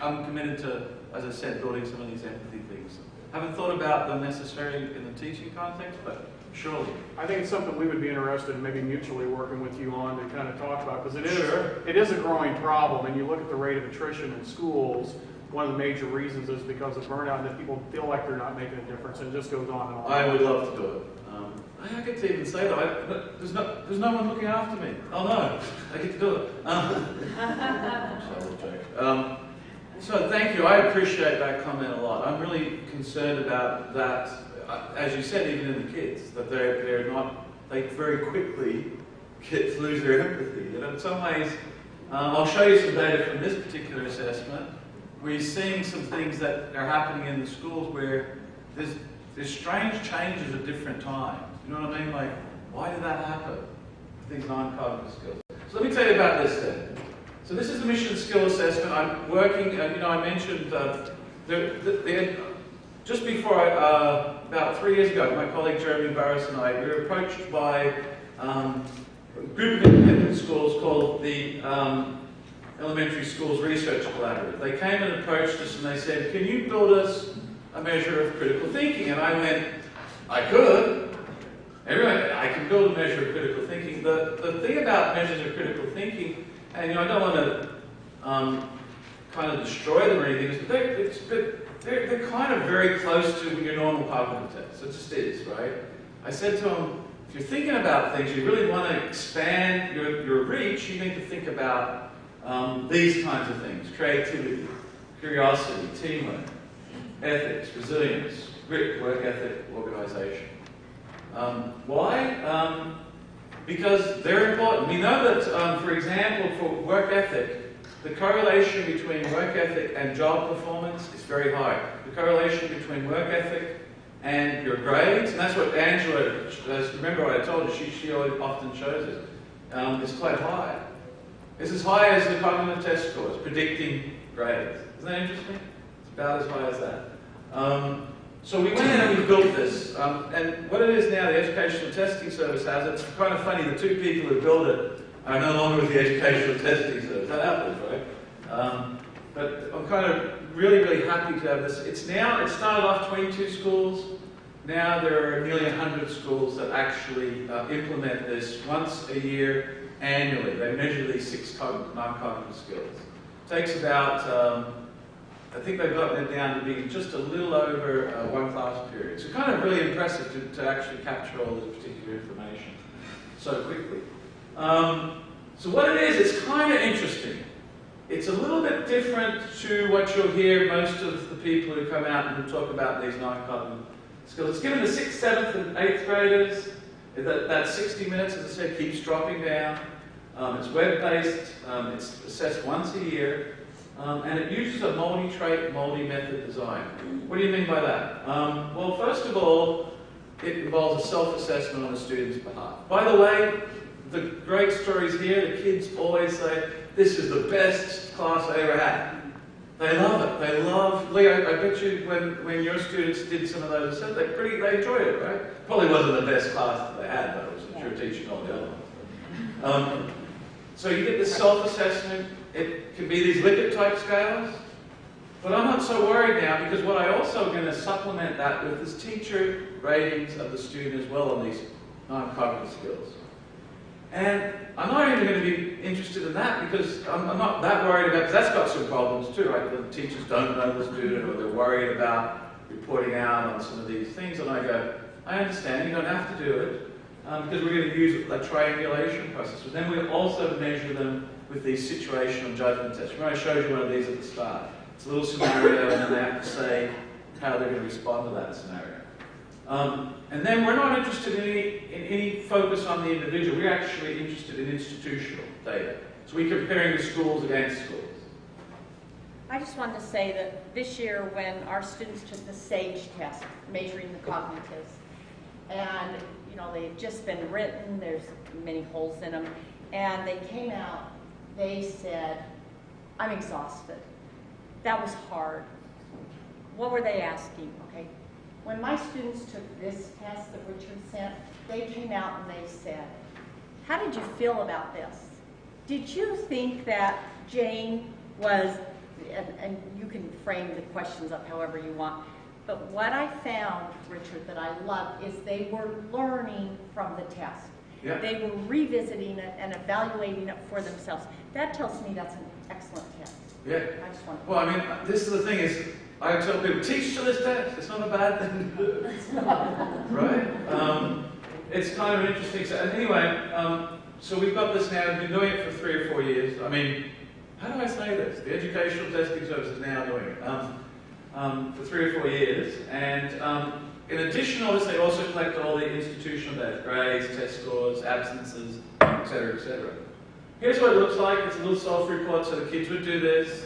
S2: I'm committed to, as I said, building some of these empathy things. Haven't thought about them necessarily in the teaching context, but surely.
S5: I think it's something we would be interested in maybe mutually working with you on to kind of talk about, because it
S2: Sure.
S5: is a growing problem. And you look at the rate of attrition in schools, one of the major reasons is because of burnout, and that people feel like they're not making a difference, and it just goes on and on.
S2: I would love to do it. I get to even say that. There's no one looking after me. Oh no, I get to do it. So thank you. I appreciate that comment a lot. I'm really concerned about that. As you said, even in the kids, that they very quickly lose their empathy. You know, in some ways, I'll show you some data from this particular assessment. We're seeing some things that are happening in the schools where there's strange changes at different times. You know what I mean? Like, why did that happen? These non-cognitive skills. So let me tell you about this then. So this is the mission skill assessment. I'm working, I mentioned just before, about 3 years ago, my colleague Jeremy Barris and I, we were approached by a group of independent schools called the Elementary Schools Research Collaborative. They came and approached us and they said, can you build us a measure of critical thinking? And I went, I could. Everyone, I can build a measure of critical thinking. The thing about measures of critical thinking, and I don't want to kind of destroy them or anything, but they're kind of very close to your normal cognitive tests. It just is, right? I said to them, if you're thinking about things, you really want to expand your reach, you need to think about these kinds of things: creativity, curiosity, teamwork, ethics, resilience, grit, work ethic, organization. Why? Because they're important. We know that, for example, for work ethic, the correlation between work ethic and job performance is very high. The correlation between work ethic and your grades, and that's what Angela, remember what I told you, she often shows it, is quite high. It's as high as the cognitive test scores, predicting grades. Isn't that interesting? It's about as high as that. So we went in and we built this, and what it is now, the Educational Testing Service has it. It's kind of funny, the two people who built it are no longer with the Educational Testing Service. That happens, right? But I'm kind of really happy to have this. It started off 22 schools. Now there are nearly 100 schools that actually implement this once a year, annually. They measure these 6 non-cognitive skills. It takes about, I think they've gotten it down to being just a little over one class period. So kind of really impressive to actually capture all this particular information so quickly. So what it is, it's kind of interesting. It's a little bit different to what you'll hear most of the people who come out and talk about these non-cognitive skills. It's given to 6th, 7th, and 8th graders. That 60 minutes, as I said, keeps dropping down. It's web-based. It's assessed once a year. And it uses a multi-trait, multi-method design. What do you mean by that? Well, first of all, it involves a self-assessment on a student's behalf. By the way, the great stories here, the kids always say, this is the best class I ever had. They love it. They love, Lee, I bet you when your students did some of those, they enjoyed it, right? Probably wasn't the best class that they had, though. I'm sure teaching all the other ones. So you get this self-assessment. It can be these Likert-type scales. But I'm not so worried now, because what I also am going to supplement that with is teacher ratings of the student as well on these non-cognitive skills. And I'm not even going to be interested in that, because I'm not that worried about, because that's got some problems too, right? The teachers don't know the student, or they're worried about reporting out on some of these things. And I go, I understand, you don't have to do it, because we're going to use a triangulation process. But then we also measure them with these situational judgment tests. Remember I showed you one of these at the start. It's a little scenario, and then they have to say how they're going to respond to that scenario. And then we're not interested in any focus on the individual. We're actually interested in institutional data. So we're comparing the schools against schools.
S4: I just wanted to say that this year when our students took the SAGE test, measuring the cognitives, and you know, they've just been written, there's many holes in them, and they came out, they said, I'm exhausted. That was hard. What were they asking? Okay. When my students took this test that Richard sent, they came out and they said, how did you feel about this? Did you think that Jane was, and you can frame the questions up however you want, but what I found, Richard, that I loved is they were learning from the test.
S2: Yeah.
S4: They were revisiting it and evaluating it for themselves. That tells me that's an excellent test.
S2: Yeah.
S4: I just want to.
S2: Well, I mean, this is the thing is, I tell people, teach to this test. It's not a bad thing to do. Right? It's kind of an interesting. And anyway, so we've got this now. We've been doing it for 3 or 4 years. I mean, how do I say this? The Educational Testing Service is now doing it for 3 or 4 years. And in addition, obviously, they also collect all the institutional data, grades, test scores, absences, etc., etc. Here's what it looks like. It's a little self-report, so the kids would do this.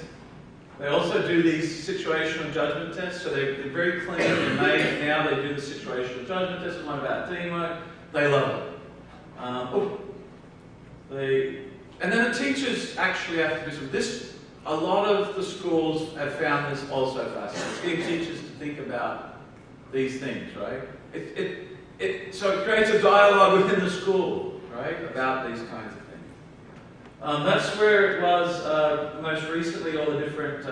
S2: They also do these situational judgment tests, so they're very clean and made. Now they do the situational judgment test, one about teamwork. They love it. And then the teachers actually have to do some. This, a lot of the schools have found this also fascinating. It's getting teachers to think about these things, right? So it creates a dialogue within the school, right, about these kinds of things. That's where it was most recently, all the different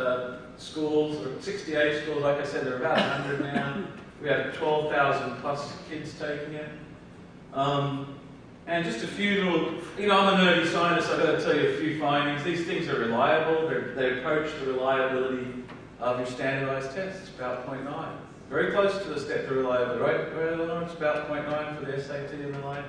S2: schools, or 68 schools, like I said, there are about 100 now. We have 12,000 plus kids taking it. And just a few little, you know, I'm a nerdy scientist, I've got to tell you a few findings. These things are reliable. They approach the reliability of your standardized tests. It's about 0.9. Very close to the step to reliability, right, Eleanor? It's about 0.9 for the SAT and the like.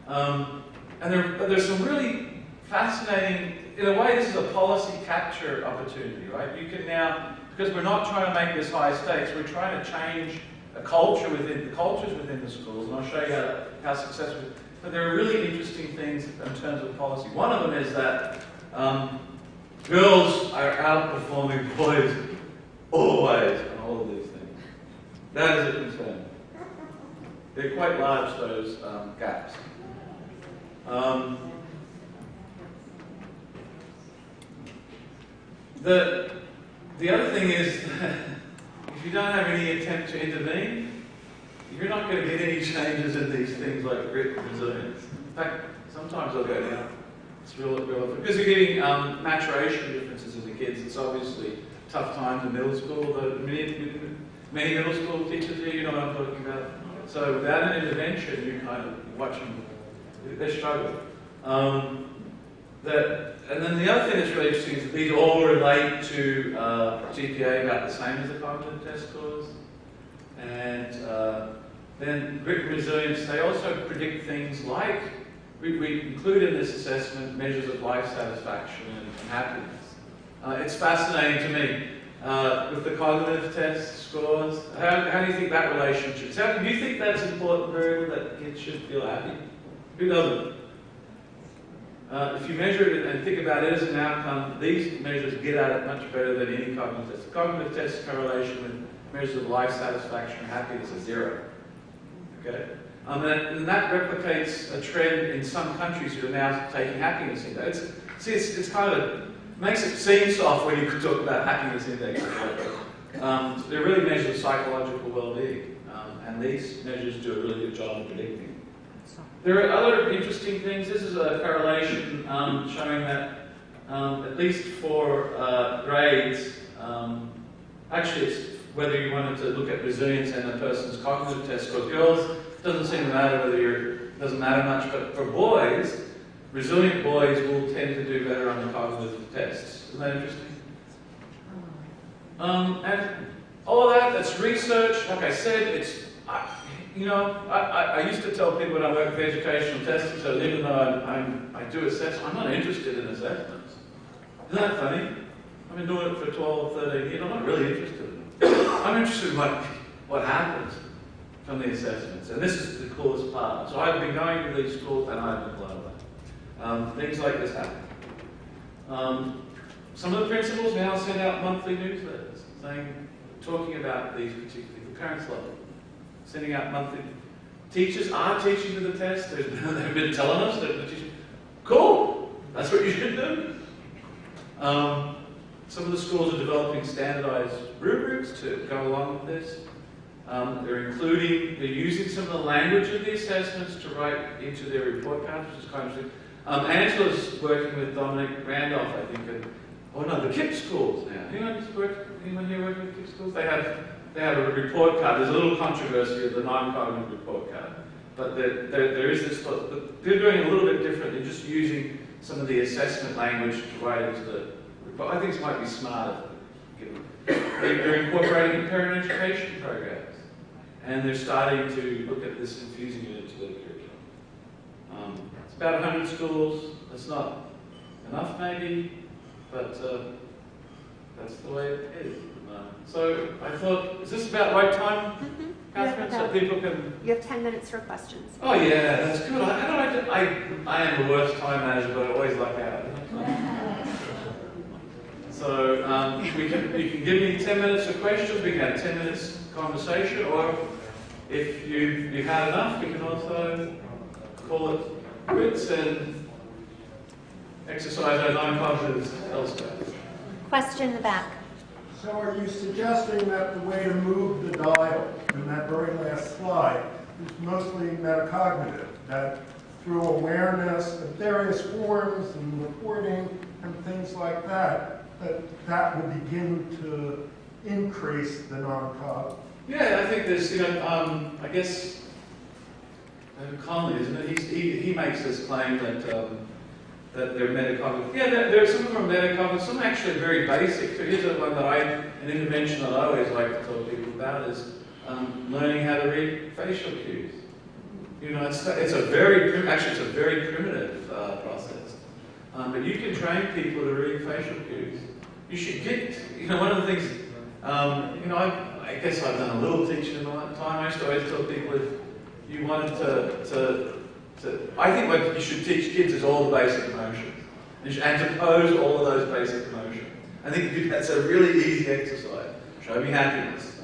S2: And there's some really fascinating, in a way, this is a policy capture opportunity, right? You can now, because we're not trying to make this high stakes, we're trying to change a culture within the cultures within the schools, and I'll show you how successful. But there are really interesting things in terms of policy. One of them is that girls are outperforming boys always on all of these things. That is a concern. They're quite large, those gaps. The other thing is, if you don't have any attempt to intervene, you're not going to get any changes in these things like grit and resilience. In fact, sometimes they'll go down. It's real because you're getting maturation differences in the kids. It's obviously tough times in middle school. Many middle school teachers here, you know what I'm talking about. So without an intervention, you kind of watch them. They struggle. And then the other thing that's really interesting is that these all relate to GPA about the same as the cognitive test scores. And then grit and resilience, they also predict things like, we include in this assessment measures of life satisfaction and happiness. It's fascinating to me. With the cognitive test scores, how do you think that relationship is? Do you think that's an important variable that kids should feel happy? Who doesn't? If you measure it and think about it as an outcome, these measures get at it much better than any cognitive test. The cognitive test correlation with measures of life satisfaction and happiness is 0. Okay? And that replicates a trend in some countries who are now taking happiness index. It's kind of makes it seem soft when you talk about happiness index. They really measure psychological well-being, and these measures do a really good job of predicting. There are other interesting things. This is a correlation showing that at least for grades, actually it's whether you wanted to look at resilience and a person's cognitive test. For girls, it doesn't seem to matter it doesn't matter much, but for boys, resilient boys will tend to do better on the cognitive tests. Isn't that interesting? And all that's research. Like I said, I used to tell people when I work with educational testing, so even though I do assessments, I'm not interested in assessments. Isn't that funny? I've been doing it for 12 or 13 years. I'm not really interested in it. I'm interested in what happens from the assessments, and this is the coolest part. So I've been going to these schools, and I've been blown away. Things like this happen. Some of the principals now send out monthly newsletters talking about these particularly, the parents love it. Sending out monthly. Teachers are teaching to the test. They've been telling us that the teachers, cool, that's what you should do. Some of the schools are developing standardized rubrics to go along with this. They're using some of the language of the assessments to write into their report cards, which is kind of interesting. Angela's working with Dominic Randolph, I think, the KIPP schools now. Anyone here working with KIPP schools? They have a report card. There's a little controversy of the non-cognitive report card. But there is this, but they're doing a little bit different. They're just using some of the assessment language to write into the report. I think this might be smarter. They're incorporating it in parent education programs. And they're starting to look at this, infusing it into their curriculum. It's about 100 schools. That's not enough, maybe, but that's the way it is. So I thought, is this about right time, Catherine, so people can...
S3: You have 10 minutes for questions.
S2: Oh yeah, that's good. I am the worst time manager, but I always luck out. So you can give me 10 minutes of questions, we can have 10 minutes conversation, or if you've had enough, we can also call it quits and exercise our non-cognitives elsewhere.
S3: Question in the back.
S6: So are you suggesting that the way to move the dial in that very last slide is mostly metacognitive, that through awareness of various forms and reporting and things like that, that will begin to increase the non-cog?
S2: Yeah, I think there's, I guess, Conley, isn't it? He makes this claim that they're metacognitive. Yeah, some of them are metacognitive, some are actually very basic. So here's one an intervention that I always like to tell people about is learning how to read facial cues. It's a very primitive process. But you can train people to read facial cues. You should get, one of the things, I guess I've done a little teaching in my time. I used to always tell people if you wanted I think what you should teach kids is all the basic emotions. And to pose all of those basic emotions. I think that's a really easy exercise. Show me happiness.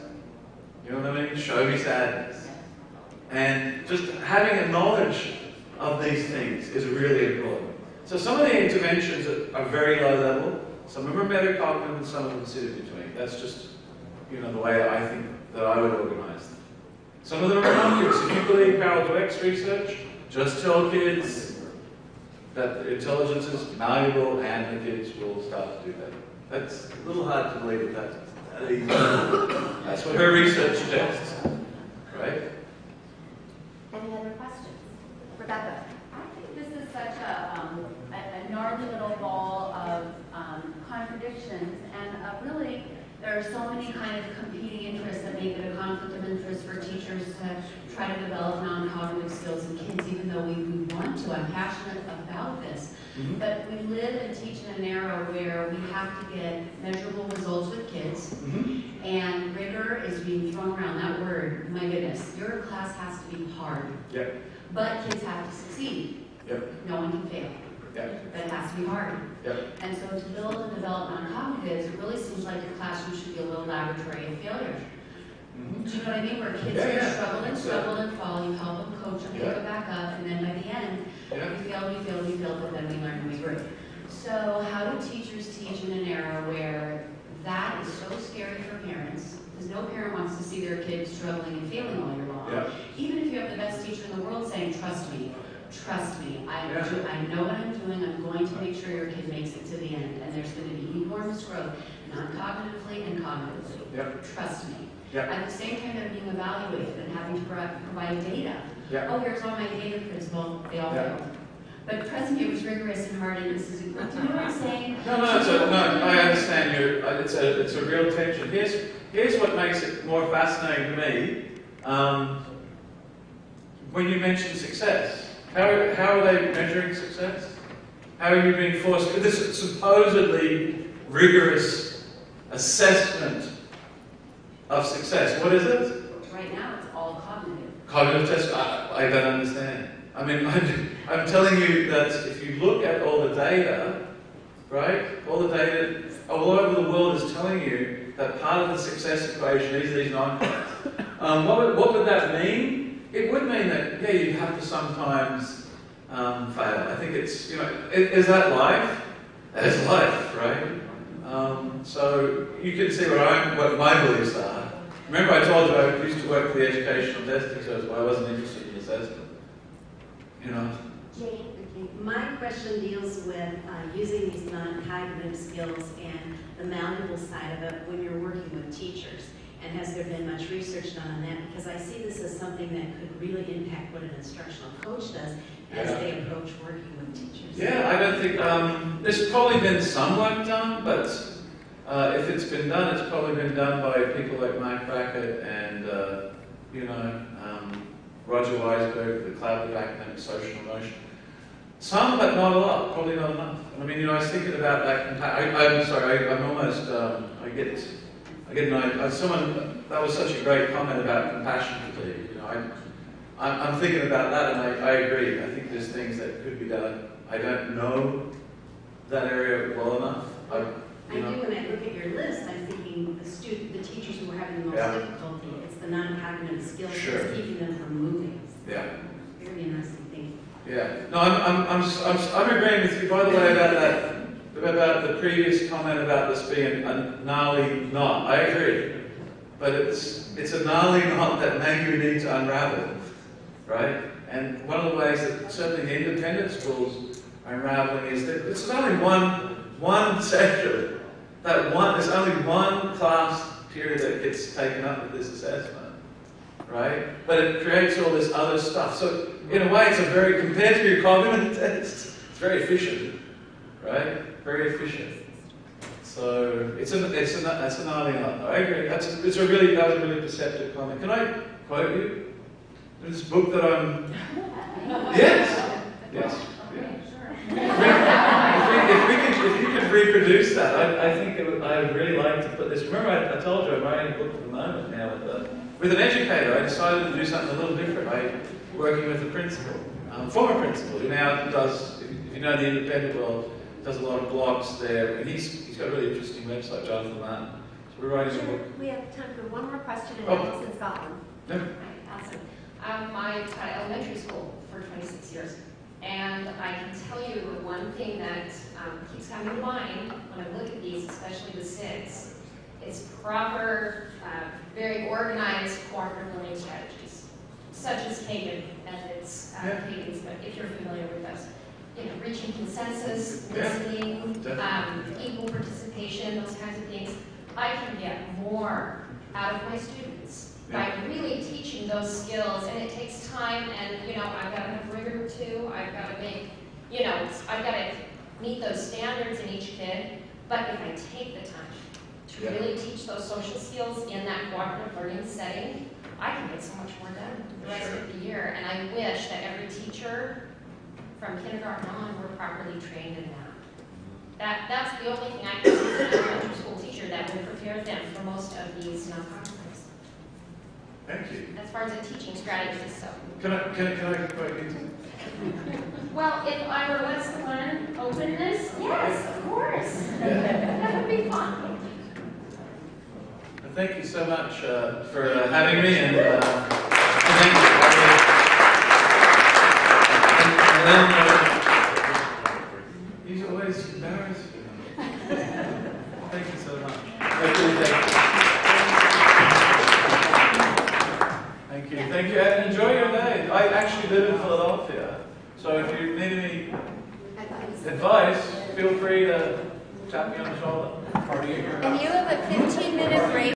S2: You know what I mean? Show me sadness. And just having a knowledge of these things is really important. So some of the interventions are very low level. Some of them are metacognitive and some of them sit in between. That's just, the way I think that I would organize them. Some of them are innocuous. If you believe Carol Dweck's research, just tell kids that intelligence is malleable and the kids will start to do better. That's a little hard to believe that that's easy. That's what her research suggests, right?
S3: Any other questions? Rebecca.
S7: I think this is such a gnarly little ball of contradictions, and really there are so many kind of competing interests that make it a conflict of interest for teachers to try to develop non-cognitive skills in kids, even though we want to. I'm passionate about this. Mm-hmm. But we live and teach in an era where we have to get measurable results with kids, mm-hmm. and rigor is being thrown around. That word, my goodness, your class has to be hard.
S2: Yep.
S7: But kids have to succeed.
S2: Yep.
S7: No one can fail.
S2: Yep.
S7: But it has to be hard.
S2: Yep. And
S7: so to build and develop non-cognitives, it really seems like your classroom should be a little laboratory of failure. Do you know what I mean? Where kids
S2: Yeah.
S7: struggle and fall, you help them, coach them, they go back up, and then by the end, we failed, but then we learn and we grew. So how do teachers teach in an era where that is so scary for parents? Because no parent wants to see their kid struggling and failing all year long.
S2: Yeah.
S7: Even if you have the best teacher in the world saying, trust me, I know what I'm doing, I'm going to make sure your kid makes it to the end, and there's going to be enormous growth, non-cognitively and cognitively.
S2: Yep.
S7: Trust me.
S2: Yep.
S7: At the same time, they're being evaluated and having to provide data.
S2: Yep.
S7: Oh, here's all my data, principal, they all
S2: Yep.
S7: failed. But present year was rigorous and hard, and this is, do you know what I'm saying?
S2: No, I understand you. It's a real tension. Here's what makes it more fascinating to me. When you mention success, how are they measuring success? How are you being forced? This supposedly rigorous assessment of success. What is it?
S7: Right now, it's all cognitive.
S2: Cognitive test. I don't understand. I mean, I'm telling you that if you look at all the data, right? All the data all over the world is telling you that part of the success equation is these non-points. What would that mean? It would mean that, yeah, you have to sometimes fail. I think it's, is that life? That is life, right? So you can see what my beliefs are. Remember I told you I used to work for the educational testing service, but I wasn't interested in assessment.
S8: Jane, my question deals with using these non-cognitive skills and the malleable side of it when you're working with teachers. And has there been much research done on that? Because I see this as something that could really impact what an instructional coach does as they approach working with teachers.
S2: Yeah, I don't think, there's probably been some work done, but if it's been done, it's probably been done by people like Mike Brackett and, Roger Weisberg, the Collaborative Academic Social Emotion. Some, but not a lot, probably not enough. I mean, I was thinking about that. I'm sorry, I'm almost, I get an idea. Someone, that was such a great comment about compassion fatigue. I'm thinking about that, and I agree. I think there's things that could be done. I don't know that area well enough.
S8: I do when I look at your list, I'm thinking the teachers who are having the most difficulty, it's the non-cognitive skills that's keeping them from moving.
S2: Yeah.
S8: Very interesting thing.
S2: Yeah. No, I'm agreeing with you. By the way, about the previous comment about this being a gnarly knot. I agree, but it's a gnarly knot that maybe we need to unravel, right? And one of the ways that certainly the independent schools are unraveling is that it's only one section. There's only one class period that gets taken up with this assessment, right? But it creates all this other stuff. So in a way, compared to your cognitive test, it's very efficient, right? Very efficient. So that's a gnarly knot. I agree. That was a really perceptive comment. Can I quote you? This book that I'm. Yes. Yeah. If you could reproduce that, I think I would really like to put this. Remember, I told you I'm writing a book at the moment now with an educator. I decided to do something a little different. I'm working with a principal, former principal, who now does, if you know the independent world, does a lot of blogs there, and he's got a really interesting website, Jonathan Martin. So we're writing a book.
S3: We have time for one more question, and Allison's got one.
S2: Yeah.
S9: Awesome. I taught elementary school for 26 years. And I can tell you the one thing that keeps coming to mind when I look at these, especially the SIDS, is proper, very organized cooperative learning strategies, such as Kagan and its Kagan's, but if you're familiar with those. Reaching consensus, listening, equal participation, those kinds of things. I can get more out of my students by really teaching those skills, and it takes time, and I've got to have rigor too. I've got to make, I've got to meet those standards in each kid. But if I take the time to really teach those social skills in that cooperative learning setting, I can get so much more done the rest of the year. And I wish that every teacher from kindergarten on were properly trained in that. That's the only thing I can see as an elementary school teacher that would prepare them for most of these non-cognitives.
S2: Thank you.
S9: As far as a teaching strategy, so.
S2: Can I quote you?
S9: Well, if I were less fun, openness, yes, of course. That would be fun.
S2: Thank you so much for having me, and thank you. And then, he's always embarrassed. Thank you so much. Thank you. Thank you, and enjoy your day. I actually live in Philadelphia, so if you need any advice, feel free to tap me on the shoulder.
S3: And you have a 15-minute break.